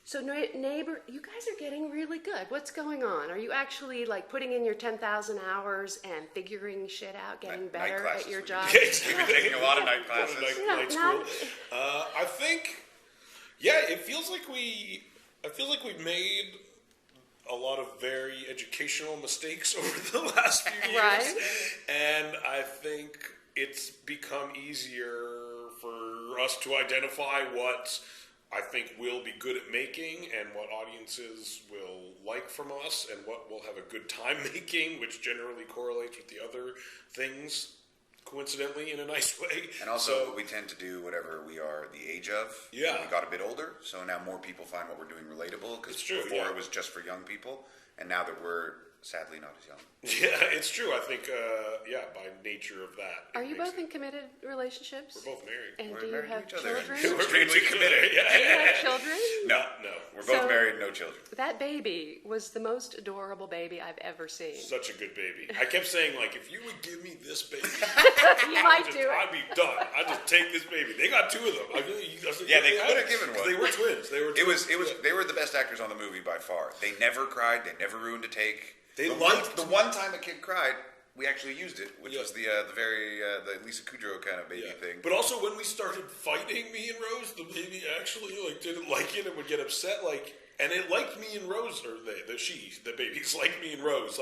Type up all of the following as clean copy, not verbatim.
So neighbor, you guys are getting really good. What's going on? Are you actually like putting in your 10,000 hours and figuring shit out, getting better at your job? We've been taking a lot of night classes. Night school. I think, it feels like we've made a lot of very educational mistakes over the last few years. Right. And I think it's become easier for us to identify what I think we'll be good at making and what audiences will like from us and what we'll have a good time making, which generally correlates with the other things, coincidentally, in a nice way. And also, we tend to do whatever we are the age of. Yeah. We got a bit older, so now more people find what we're doing relatable, because before it was just for young people, and now that we're sadly not as young. Yeah, it's true. I think, by nature of that. Are you both in committed relationships? We're both married. And We're do you married to have each other. children? We're extremely committed. Do you have children? No. We're both married, no children. That baby was the most adorable baby I've ever seen. Such a good baby. I kept saying, like, if you would give me this baby, You might do it. I'd be done. I'd just take this baby. They got two of them. They could have given one. They were twins. They were the best actors on the movie by far. They never cried. They never ruined a take. The one time a kid cried, we actually used it, which was the Lisa Kudrow kind of baby thing. But also when we started fighting, me and Rose, the baby actually didn't like it and would get upset, and it liked me and Rose, or the babies liked me and Rose.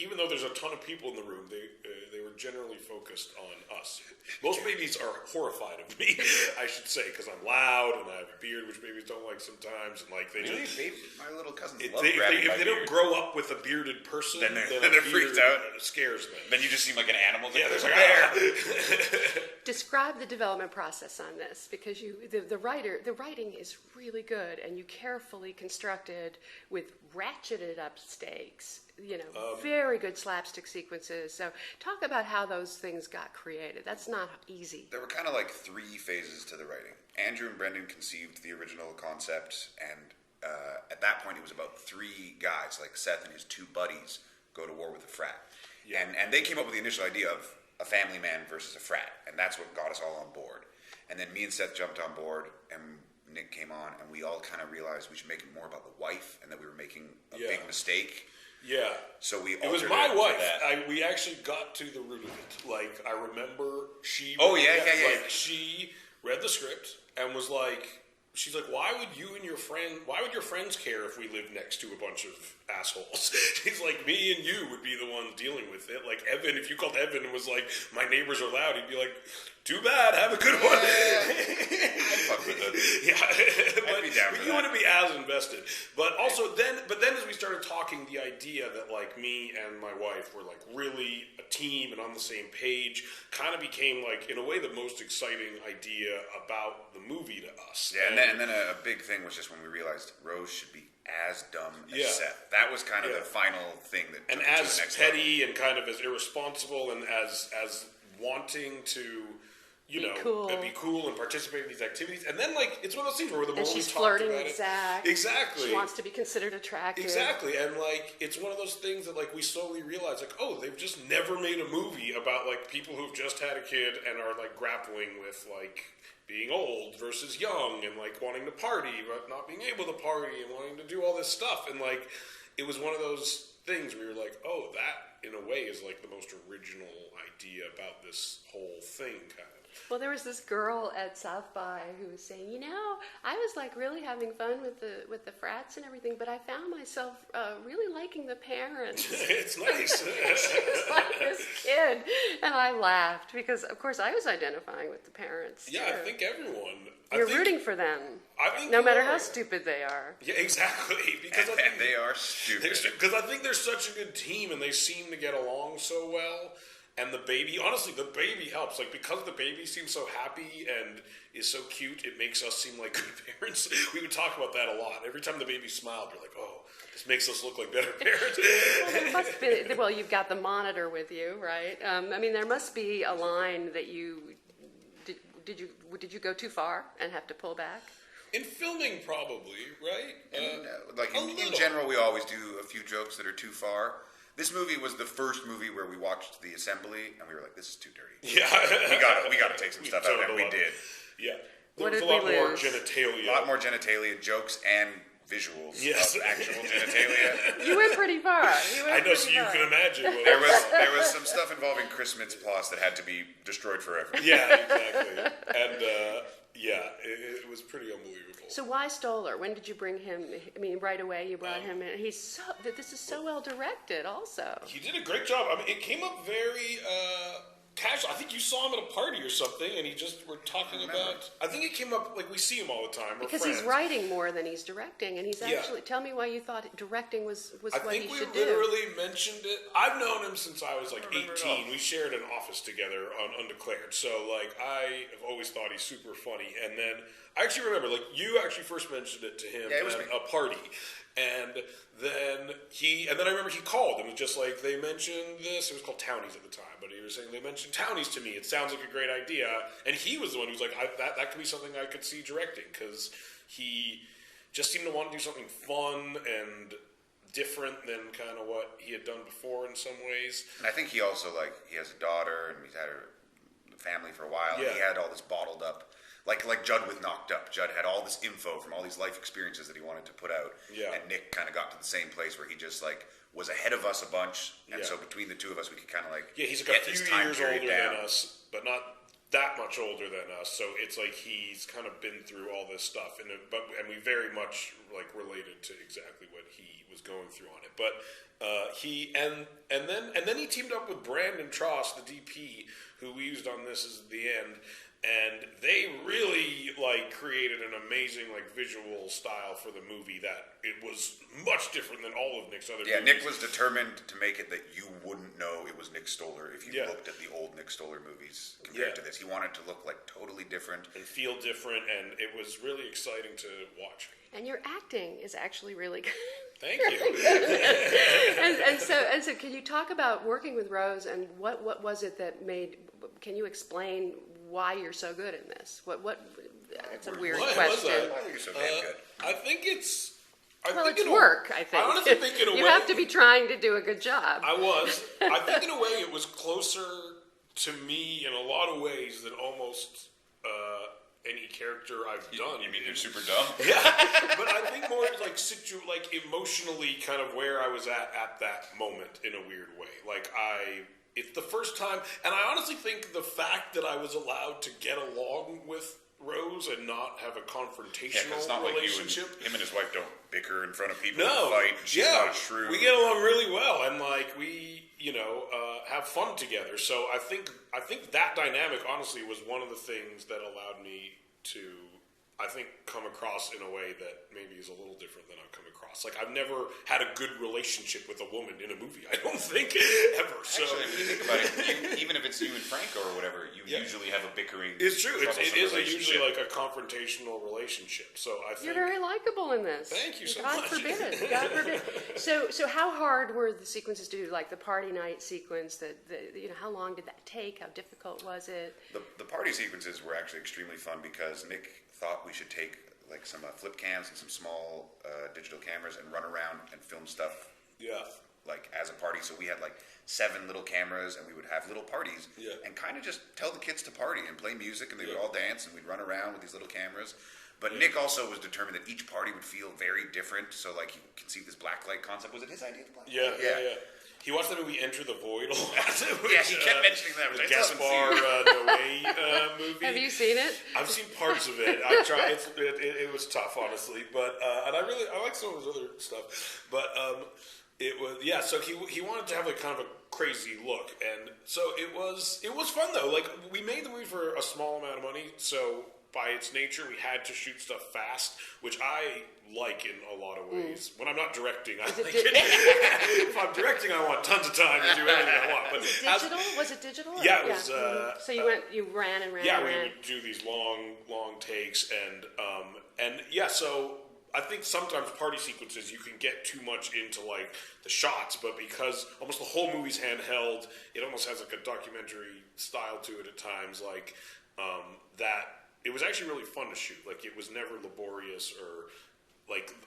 Even though there's a ton of people in the room, they were generally focused on us. Most babies are horrified of me, I should say, because I'm loud and I have a beard, which babies don't like sometimes. And Babies, my little cousins love if grabbing my they beard. don't grow up with a bearded person, then they're freaked out. It scares them. Then you just seem like an animal. There's like Describe the development process on this, because the writing is really good, and you carefully constructed with ratcheted up stakes. Very good slapstick sequences. So talk about how those things got created. That's not easy. There were kind of like three phases to the writing. Andrew and Brendan conceived the original concept, and at that point it was about three guys, like Seth and his two buddies, go to war with a frat. Yeah. And they came up with the initial idea of a family man versus a frat, and that's what got us all on board. And then me and Seth jumped on board, and Nick came on, and we all kind of realized we should make it more about the wife, and that we were making a big mistake. Yeah. So it was my wife. We actually got to the root of it. I remember she. She read the script and was like, she's like, why would your friends care if we live next to a bunch of assholes? She's like, me and you would be the ones dealing with it. Like Evan, if you called Evan and was like, my neighbors are loud, he'd be like, too bad, have a good one. I'd fuck with it. Yeah. I'd be down for that. You wouldn't be as invested. But then as we started talking, the idea that me and my wife were really a team and on the same page kind of became in a way the most exciting idea about the movie to us. Yeah, and then a big thing was just when we realized Rose should be as dumb as Seth. That was kind of the final thing that and took it to as the next petty level. and kind of as irresponsible and as wanting to be cool and participate in these activities. And then it's one of those things where the more we she's talked flirting about with Zach. Exactly. She wants to be considered attractive. Exactly. And it's one of those things that we slowly realize they've just never made a movie about people who've just had a kid and are grappling with being old versus young and wanting to party but not being able to party and wanting to do all this stuff. And it was one of those things where you're oh, that in a way is the most original idea about this whole thing kind of. Well, there was this girl at South by who was saying, I was really having fun with the frats and everything, but I found myself really liking the parents. It's nice. She was like this kid, and I laughed because, of course, I was identifying with the parents. Yeah, too. I think everyone. You're rooting for them. I think no matter how stupid they are. Yeah, exactly. Because and they are stupid. Because I think they're such a good team, and they seem to get along so well. And the baby, honestly, the baby helps. Because the baby seems so happy and is so cute, it makes us seem like good parents. We would talk about that a lot. Every time the baby smiled, we're oh, this makes us look like better parents. There must be, you've got the monitor with you, right? There must be a line that you... Did you go too far and have to pull back? In filming, probably, right? In general, we always do a few jokes that are too far. This movie was the first movie where we watched the assembly and we were like, "This is too dirty." Yeah, we got to take some stuff out, and we did. Yeah. There What was did a lot we more lose? genitalia. A lot more genitalia jokes and visuals Yes. of actual genitalia. You went pretty far. I know, so you can imagine. What There was some stuff involving Chris Mintz-Plasse that had to be destroyed forever. Yeah, exactly. And it was pretty unbelievable. So why Stoller? When did you bring him? I mean, right away you brought him in. This is so well directed also. He did a great job. I mean, it came up very casual. I think you saw him at a party or something, and we're talking about. I think it came up like we see him all the time. Because he's writing more than he's directing, and he's actually. Tell me why you thought directing was what he should do. I think we literally mentioned it. I've known him since I was like 18. We shared an office together on Undeclared. So like I have always thought he's super funny. And then I actually remember like you actually first mentioned it to him at a party. And then I remember he called and was just like, they mentioned this. It was called Townies at the time, but he was saying they mentioned Townies to me. It sounds like a great idea. And he was the one who was like, that could be something I could see directing, because he just seemed to want to do something fun and different than kind of what he had done before in some ways. And I think he also he has a daughter and he's had a family for a while. Yeah. And he had all this bottled up. Like Judd with Knocked Up. Judd had all this info from all these life experiences that he wanted to put out. Yeah. And Nick kind of got to the same place where he just was ahead of us a bunch. And so between the two of us, we could kind of he's get like a this few time years period older down. than us, but not that much older than us. So it's like he's kind of been through all this stuff, and we very much related to exactly what he was going through on it. But and then he teamed up with Brandon Tross, the DP, who we used on this as the end. And they really created an amazing visual style for the movie that it was much different than all of Nick's other movies. Yeah, Nick was determined to make it that you wouldn't know it was Nick Stoller if you looked at the old Nick Stoller movies compared to this. He wanted to look totally different. And feel different, and it was really exciting to watch. And your acting is actually really good. Thank you. and so can you talk about working with Rose, and what was it that made, can you explain why you're so good in this? That's a weird question. Why are you so damn good? I think it's... It's work, I think. I honestly think in a way... You have to be trying to do a good job. I think in a way it was closer to me in a lot of ways than almost any character I've done. You mean you're super dumb? Yeah, but I think more emotionally kind of where I was at that moment in a weird way. It's the first time, and I honestly think the fact that I was allowed to get along with Rose and not have a confrontational it's not relationship. Him and his wife don't bicker in front of people No, and fight. She's not a shrew. We get along really well, and we have fun together. So I think that dynamic honestly was one of the things that allowed me to, I think, come across in a way that maybe is a little different than I've come across. I've never had a good relationship with a woman in a movie, I don't think, ever. Actually, when you think about it, even if it's you and Franco or whatever, you usually have a bickering. It's true. It is usually a confrontational relationship. So I think you're very likable in this. Thank you so God much. Forbid. God forbid. So how hard were the sequences to do? The party night sequence. How long did that take? How difficult was it? The party sequences were actually extremely fun because Nick thought we should take some flip cams and some small digital cameras and run around and film stuff. Yeah. As a party. So we had 7 little cameras and we would have little parties and kind of just tell the kids to party and play music, and they would all dance and we'd run around with these little cameras. But Nick also was determined that each party would feel very different. So he conceived this blacklight concept. Was it his idea? Yeah. He watched the movie Enter the Void a lot. He kept mentioning that. The Gaspar Noé movie. Have you seen it? I've seen parts of it. I tried. It was tough, honestly, but and I like some of his other stuff. But it was So he wanted to have kind of a crazy look, and so it was fun though. We made the movie for a small amount of money, so by its nature, we had to shoot stuff fast, which I like in a lot of ways. When I'm not directing, I like it. If I'm directing, I want tons of time to do anything I want. But digital? Was it digital? Yeah, it was. So you ran and ran. Yeah, and ran. we would do these long takes, and so I think sometimes party sequences you can get too much into the shots, but because almost the whole movie's handheld, it almost has a documentary style to it at times. That it was actually really fun to shoot. It was never laborious or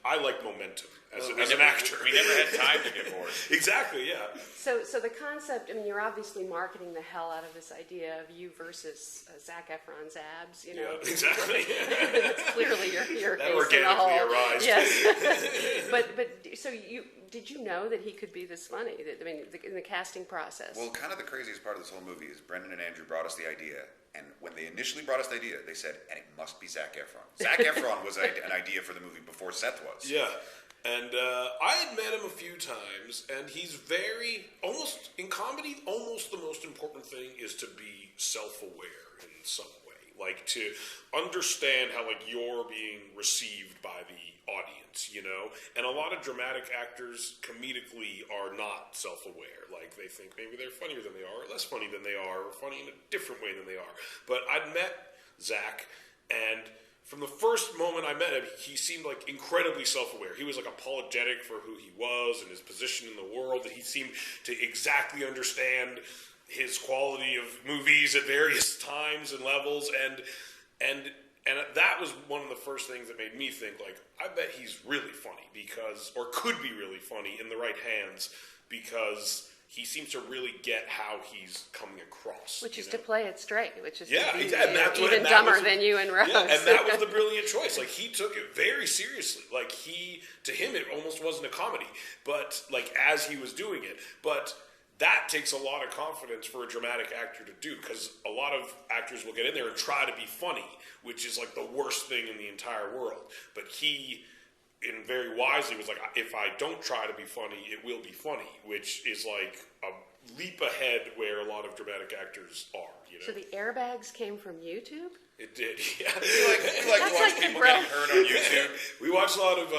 I like momentum. as an actor. We never had time to get bored. Exactly, yeah. So the concept, I mean, you're obviously marketing the hell out of this idea of you versus Zac Efron's abs, you know. Yeah, exactly. That's clearly your That ace in the hole. organically arised. Yes. but so did you know that he could be this funny? I mean, in the casting process. Well, kind of the craziest part of this whole movie is Brendan and Andrew brought us the idea, and when they initially brought us the idea, they said, and it must be Zac Efron. Zac Efron was an idea for the movie before Seth was. Yeah. And I had met him a few times, and he's almost, in comedy, almost the most important thing is to be self-aware in some way. Like, to understand how, like, you're being received by the audience, you know? And a lot of dramatic actors, comedically, are not self-aware. Like, they think maybe they're funnier than they are, or less funny than they are, or funny in a different way than they are. But I'd met Zac, and from the first moment I met him, he seemed like incredibly self-aware. He was like apologetic for who he was and his position in the world. He seemed to exactly understand his quality of movies at various times and levels, and that was one of the first things that made me think, like, I bet he's really funny or could be really funny in the right hands, because he seems to really get how he's coming across. Which is to play it straight, which is even dumber than you and Rose. Yeah, and that was the brilliant choice. Like, he took it very seriously. Like, to him, it almost wasn't a comedy, but, like, as he was doing it. But that takes a lot of confidence for a dramatic actor to do, because a lot of actors will get in there and try to be funny, which is, like, the worst thing in the entire world. But he, and very wisely, was like, if I don't try to be funny, it will be funny, which is like a leap ahead where a lot of dramatic actors are, you know? So the airbags came from YouTube? It did, yeah. You like to watch people getting hurt on YouTube? We watch a lot of,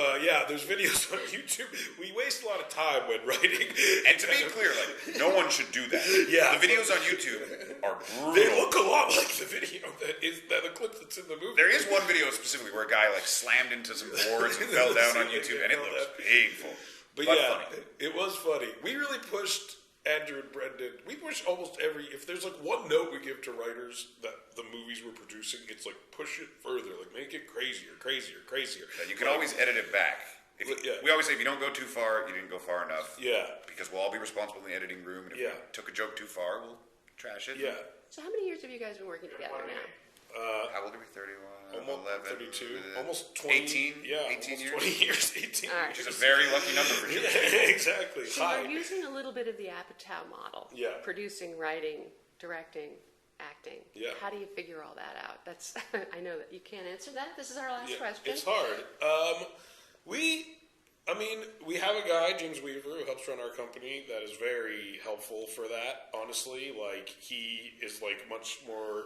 there's videos on YouTube. We waste a lot of time when writing. And to be clear, like, no one should do that. Yeah. The videos on YouTube are brutal. They look a lot like the video the clip that's in the movie. There is one video specifically where a guy, like, slammed into some boards and fell down on YouTube, and it looks painful. But yeah, funny. It was funny. We really pushed Andrew and Brendan. We push almost if there's like one note we give to writers that the movies we're producing, it's like push it further, like make it crazier. Yeah, you can always edit it back. We always say if you don't go too far, you didn't go far enough. Yeah. Because we'll all be responsible in the editing room, and if we took a joke too far, we'll trash it. Yeah. So how many years have you guys been working together now? How old are we? 31? Almost 11, 32. Almost 20. 18? Yeah. 18 years? 20 years. 18 All right. Which is a very lucky number for you. Exactly. So you're using a little bit of the Apatow model. Yeah. Producing, writing, directing, acting. Yeah. How do you figure all that out? That's I know that you can't answer that. This is our last question. It's hard. We have a guy, James Weaver, who helps run our company, that is very helpful for that, honestly. Like, he is, like, much more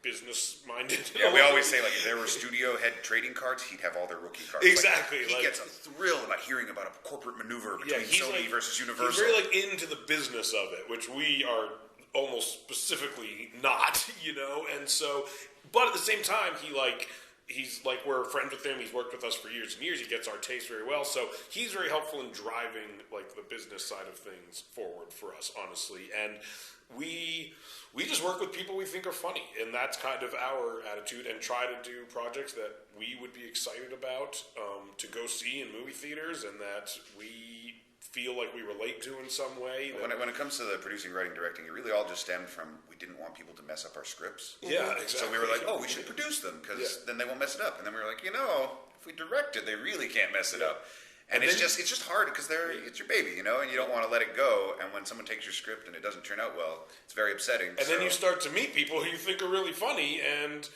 business-minded. Yeah, we always say, like, if there were studio head trading cards, he'd have all their rookie cards. Exactly. Like, he gets a thrill about hearing about a corporate maneuver between he's Sony versus Universal. He's very, like, into the business of it, which we are almost specifically not, you know? And so, but at the same time, he's like, we're friends with him. He's worked with us for years and years. He gets our taste very well. So he's very helpful in driving, like, the business side of things forward for us, honestly. And we just work with people we think are funny, and that's kind of our attitude, and try to do projects that we would be excited about to go see in movie theaters, and that we feel like we relate to in some way. When it comes to the producing, writing, directing, it really all just stemmed from we didn't want people to mess up our scripts. Yeah, exactly. So we were like, we should produce them, because then they won't mess it up. And then we were like, if we direct it, they really can't mess it up. And it's just hard, because it's your baby, you know, and you don't want to let it go. And when someone takes your script and it doesn't turn out well, it's very upsetting. And then you start to meet people who you think are really funny, and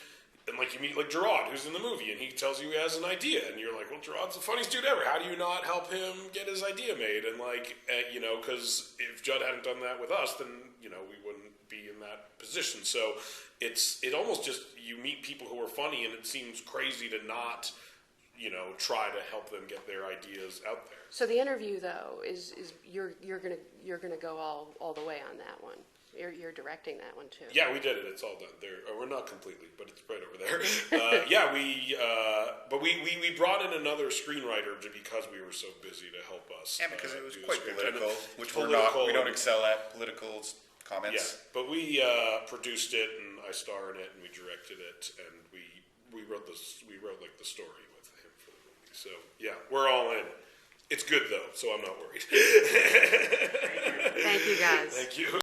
like you meet like Gerard, who's in the movie, and he tells you he has an idea, and you're like, well, Gerard's the funniest dude ever. How do you not help him get his idea made? And because if Judd hadn't done that with us, then we wouldn't be in that position. So it almost just, you meet people who are funny, and it seems crazy to not try to help them get their ideas out there. So the interview, though, is you're gonna go all the way on that one. You're directing that one too. Yeah, we did it. It's all done. We're not completely, but it's right over there. We brought in another screenwriter because we were so busy to help us. Yeah, because it was quite political, which we're not. We don't excel at political comments. Yeah, but we produced it, and I star in it, and we directed it, and we wrote like the story with him for the movie. So yeah, we're all in. It's good though, so I'm not worried. Thank you, guys. Thank you.